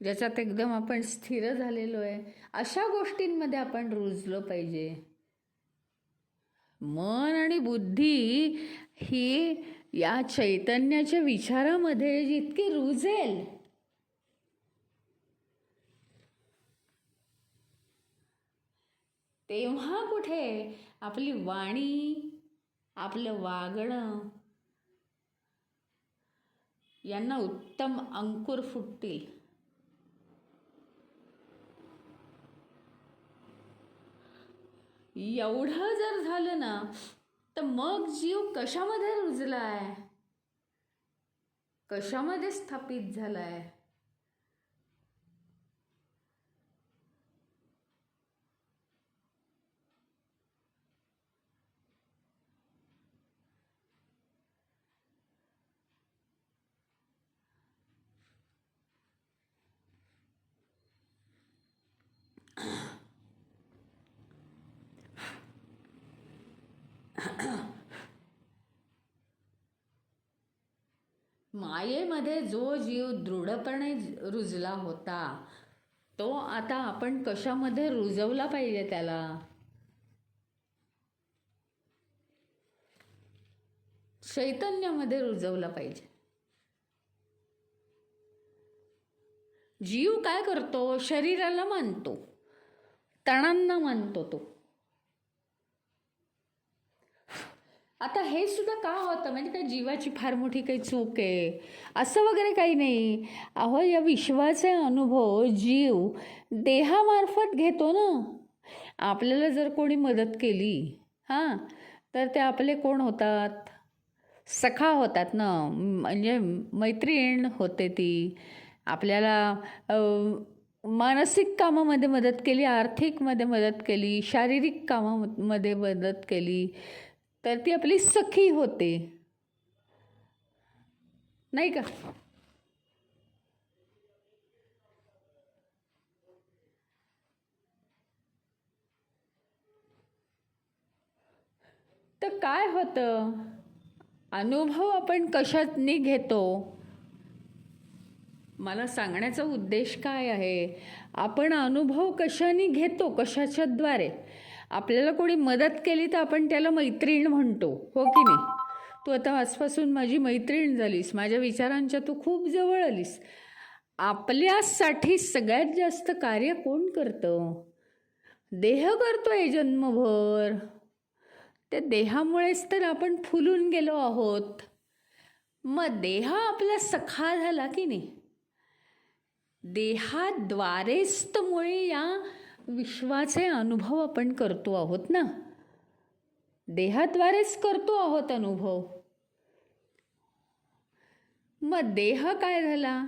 ज्याच्यात एकदम आपण स्थिर झालेलो आहे, अशा गोष्टींमध्ये आपण रुजलो पाहिजे. मन आणि बुद्धी ही या चैतन्याच्या विचारामध्ये जितकी रुजेल तेव्हा कुठे आपली वाणी, आपलं वागणं यांना उत्तम अंकुर फुटतील. एवढं जर झालं ना, तर मग जीव कशामध्ये रुजलाय, कशामध्ये स्थापित झालाय? मायेमध्ये जो जीव दृढपणे रुजला होता, तो आता आपण कशामध्ये रुजवला पाहिजे? त्याला चैतन्यामध्ये रुजवला पाहिजे. जीव काय करतो? शरीराला मानतो, तणांना मानतो तो. आता हे सुद्धा का होतं? म्हणजे काय जीवाची फार मोठी काही चूक आहे असं वगैरे काही नाही. अहो, या विश्वाचे अनुभव जीव देहामार्फत घेतो ना. आपल्याला जर कोणी मदत केली तर ते आपले कोण होतात? सखा होतात ना. म्हणजे मैत्रीण होते ती. आपल्याला मानसिक कामामध्ये मदत केली, आर्थिकमध्ये मदत केली, शारीरिक कामामध्ये मदत केली, तर ती आपली सखी होते, नाही का? तर काय होतं? अनुभव आपण कशाने घेतो? मला सांगण्याचा उद्देश काय आहे? आपण अनुभव कशाने घेतो, कशाच्याद्वारे? आपल्याला कोणी मदत केली तर आपण त्याला मैत्रीण म्हणतो, हो की नाही? तू आता आजपासून माझी मैत्रीण झालीस, माझ्या विचारांच्या तू खूप जवळ आलीस. आपल्यासाठी सगळ्यात जास्त कार्य कोण करतं? देह करतोय जन्मभर. त्या देहामुळेच तर आपण फुलून गेलो आहोत. मग देह आपला सखा झाला की नाही? देहाद्वारेच तर मुळे या विश्वाचे अनुभव आपण करतो आहोत ना. देहाद्वारेच करतो आहोत अनुभव. मग देह काय झाला?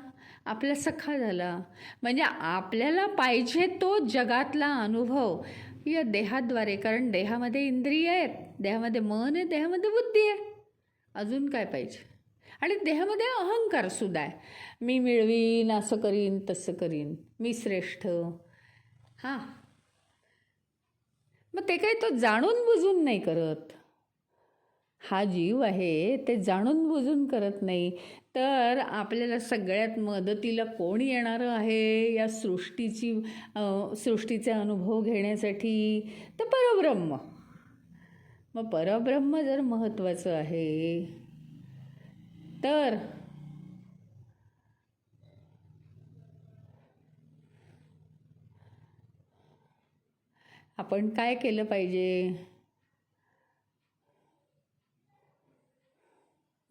आपला सखा झाला. म्हणजे आपल्याला पाहिजे तो जगातला अनुभव या देहाद्वारे. कारण देहामध्ये इंद्रिय आहेत, देहामध्ये मन आहे, देहामध्ये बुद्धी आहे. अजून काय पाहिजे? आणि देहामध्ये अहंकारसुद्धा आहे. मी मिळवीन, असं करीन, तसं करीन, मी श्रेष्ठ. हां, मग ते काही तो जाणून बुजून नाही करत. हा जीव आहे ते जाणून बुजून करत नाही. तर आपल्याला सगळ्यात मदतीला कोण येणारं आहे या सृष्टीचे अनुभव घेण्यासाठी? तर परब्रह्म. मग परब्रह्म जर महत्त्वाचं आहे तर आपण काय केलं पाहिजे?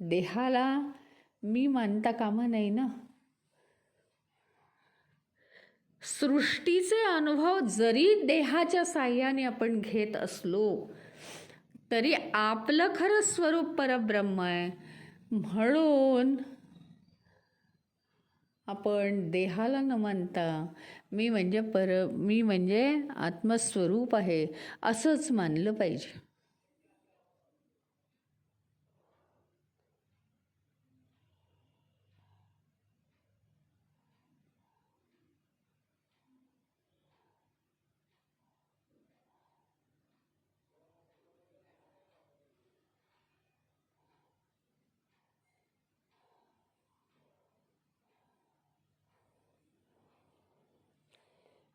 देहाला मी मानता कामा नाही ना. सृष्टीचे अनुभव जरी देहाच्या साह्याने आपण घेत असलो तरी आपलं खरं स्वरूप परब्रह्म आहे. म्हणून आपण देहाला न मानता मी म्हणजे आत्मस्वरूप आहे असंच मानलं पाहिजे.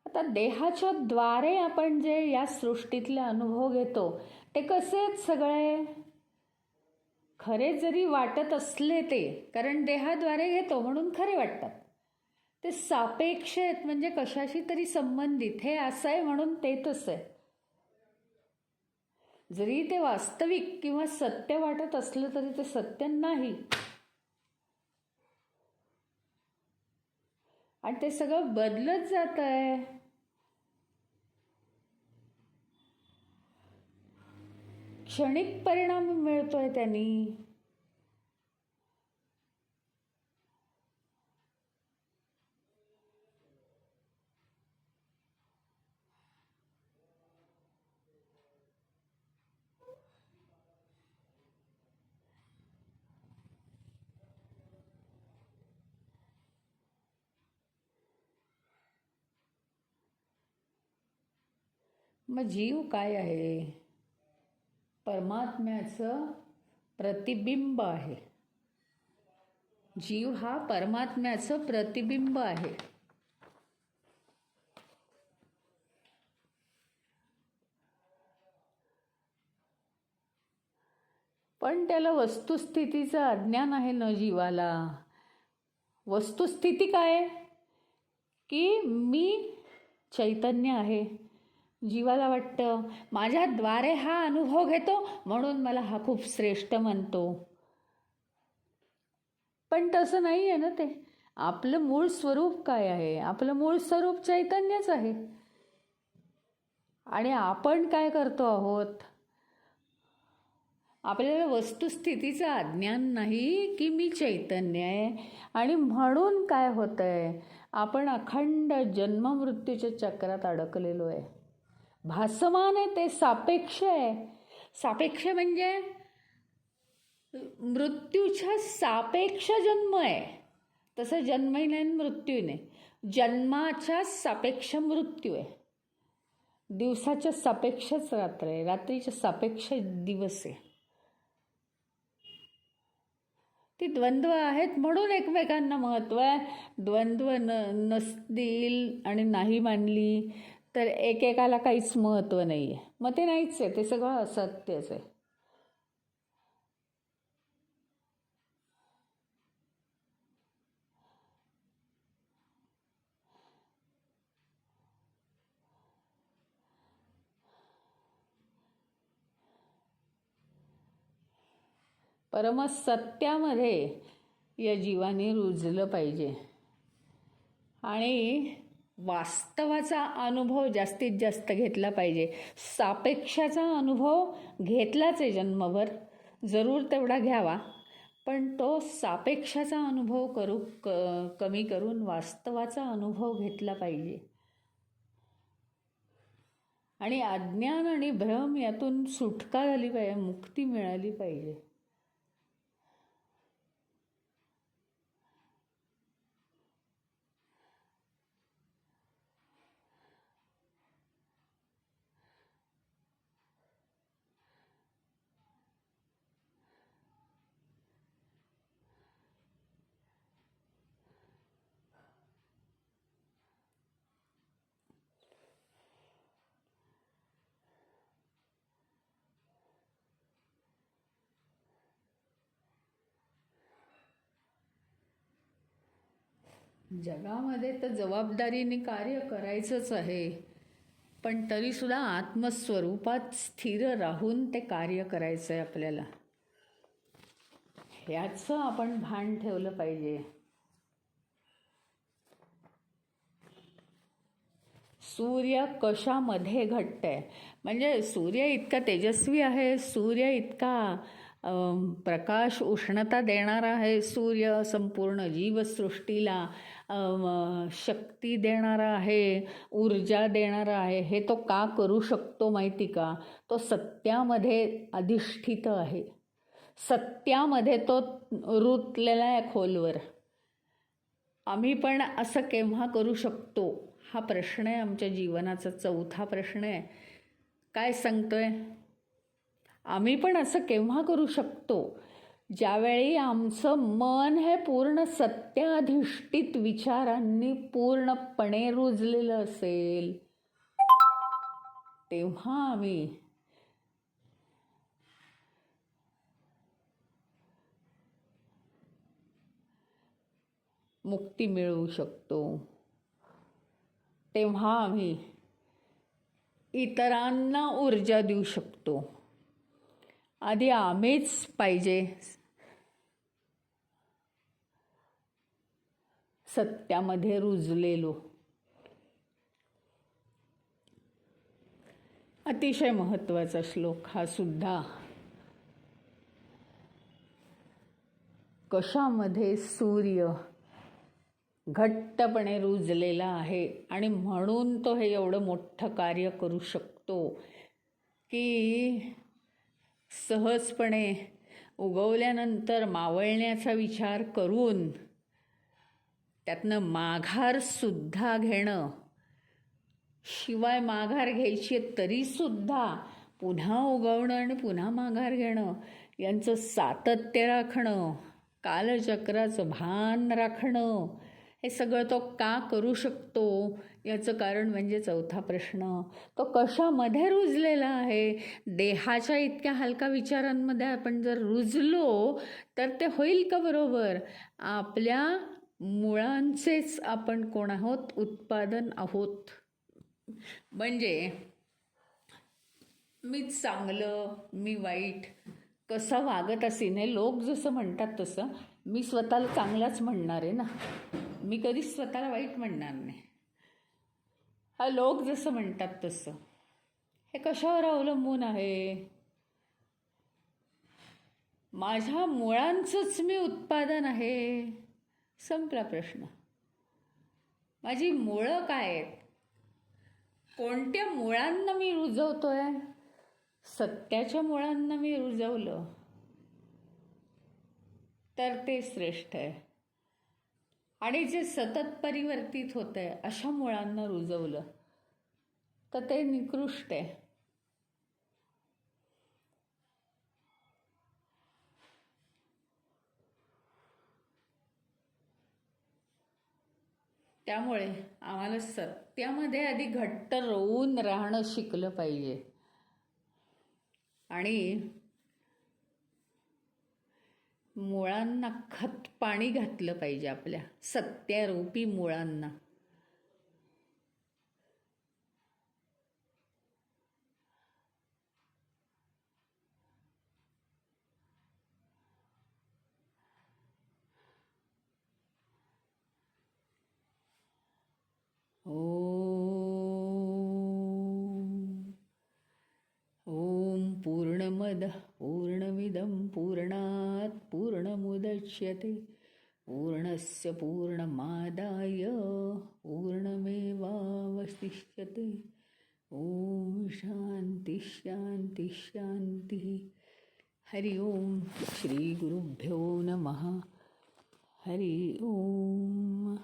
आता देहाच्या द्वारे आपण जे या सृष्टीतले अनुभव घेतो ते कसे आहेत सगळे? खरे जरी वाटत असले ते, कारण देहाद्वारे घेतो म्हणून खरे वाटतात, ते सापेक्ष आहेत. म्हणजे कशाशी तरी संबंधित. हे असं आहे म्हणून ते तसं आहे. जरी ते वास्तविक किंवा सत्य वाटत असलं तरी ते सत्य नाही. आणि ते सगळं बदलत जात आहे. क्षणिक परिणाम मिळतोय त्यांनी. मग जीव काय आहे? परमात्म्याचं प्रतिबिंब आहे. जीव हा परमात्म्याचं प्रतिबिंब आहे. पण त्याला वस्तुस्थितीचं अज्ञान आहे न जीवाला. वस्तुस्थिती काय? की मी चैतन्य आहे. जीवाला वाटतं माझ्याद्वारे हा अनुभव घेतो म्हणून मला हा खूप श्रेष्ठ म्हणतो. पण तसं नाही आहे ना ते. आपलं मूळ स्वरूप काय आहे? आपलं मूळ स्वरूप चैतन्यच आहे. आणि आपण काय करतो आहोत? आपल्याला वस्तुस्थितीचं अज्ञान नाही की मी चैतन्य आहे. आणि म्हणून काय होतंय? आपण अखंड जन्ममृत्यूच्या चक्रात अडकलेलो आहे. भासमान आहे ते सापेक्ष आहे. सापेक्ष म्हणजे मृत्यूच्या सापेक्ष जन्म आहे. तसं जन्मही नाही मृत्यू नाही. जन्माच्या सापेक्ष मृत्यू आहे. दिवसाच्या सापेक्षच रात्र आहे. रात्रीच्या सापेक्ष दिवस आहे. ती द्वंद्व आहेत म्हणून एकमेकांना महत्त्व आहे. द्वंद्व नसतील आणि नाही मानली तर एकेकाला काहीच महत्त्व नाही आहे. मग ते नाहीच आहे. ते सगळं असत्यच आहे. परमसत्यामध्ये या जीवाने रुजलं पाहिजे. आणि वास्तवाचा अनुभव जास्तीत जास्त घेतला पाहिजे. सापेक्षाचा अनुभव घेतलाच आहे जन्मभर, जरूर तेवढा घ्यावा, पण तो सापेक्षाचा अनुभव कमी करून वास्तवाचा अनुभव घेतला पाहिजे. आणि अज्ञान आणि भ्रम यातून सुटका झाली पाहिजे, मुक्ती मिळाली पाहिजे. जगामध्ये तर जबाबदारीने कार्य करायचंच आहे, पण तरीसुद्धा आत्मस्वरूपात स्थिर राहून ते कार्य करायचं आहे आपल्याला. ह्याचं आपण भान ठेवलं पाहिजे. सूर्य कशामध्ये घटतंय, म्हणजे सूर्य इतका तेजस्वी आहे, सूर्य इतका प्रकाश उष्णता देणारा आहे, सूर्य संपूर्ण जीवसृष्टीला शक्ती देणारा आहे, ऊर्जा देणारा आहे. हे तो का करू शकतो माहिती का? तो सत्यामध्ये अधिष्ठित आहे, सत्यामध्ये तो रुतलेला आहे खोलवर. आम्ही पण असं केव्हा करू शकतो, हा प्रश्न आहे आमच्या जीवनाचा, चौथा प्रश्न आहे. काय सांगतोय? आम्ही पण असं केव्हा करू शकतो, ज्यावेळी आमचं मन हे पूर्ण सत्याधिष्ठित विचारांनी पूर्णपणे रुजलेलं असेल, तेव्हा आम्ही मुक्ती मिळवू शकतो. तेव्हा आम्ही इतरांना ऊर्जा देऊ शकतो. आधी आम्हीच पाहिजे सत्यामध्ये रुजलेलो. अतिशय महत्त्वाचा श्लोक हा सुद्धा. कशामध्ये सूर्य घट्टपणे रुजलेला आहे आणि म्हणून तो हे एवढं मोठं कार्य करू शकतो की सहजपणे उगवल्यानंतर मावळण्याचा विचार करून त्यातनं माघारसुद्धा घेणं, शिवाय माघार घ्यायची तरीसुद्धा पुन्हा उगवणं आणि पुन्हा माघार घेणं, यांचं सातत्य राखणं, कालचक्राचं भान राखणं, हे सगळं तो का करू शकतो याचं कारण म्हणजे चौथा प्रश्न. तो कशामध्ये रुजलेला आहे? देहाच्या इतक्या हलका विचारांमध्ये आपण जर रुजलो तर ते होईल का बरोबर? आपल्या मुळांचेच आपण कोण आहोत? उत्पादन आहोत. म्हणजे मी चांगलं, मी वाईट कसं वागत असेन, हे लोक जसं म्हणतात तसं मी स्वतःला चांगलाच म्हणणार आहे ना, मी कधीच स्वतःला वाईट म्हणणार नाही. हा लोक जसं म्हणतात तसं, हे कशावर अवलंबून आहे? माझ्या मुळांचंच मी उत्पादन आहे. संपला प्रश्न. माझी मुळं काय आहेत? कोणत्या मुळांना मी रुजवतोय? सत्याच्या मुळांना मी रुजवलं तर ते श्रेष्ठ आहे. आणि जे सतत परिवर्तित होत आहे अशा मुळांना रुजवलं तर ते निकृष्ट आहे. त्यामुळे आम्हाला सत्यामध्ये आधी घट्ट रोवून राहणं शिकलं पाहिजे. आणि मुळांना खत पाणी घातलं पाहिजे, आपल्या सत्यारूपी मुळांना. पूर्णमदः पूर्णमिदं पूर्णात् पूर्णमुदच्यते पूर्णस्य पूर्णमादाय पूर्णमेवावशिष्यते. ओम शांती शांती शांती. हरि ओम. श्री गुरुभ्यो नमः. हरि ओम.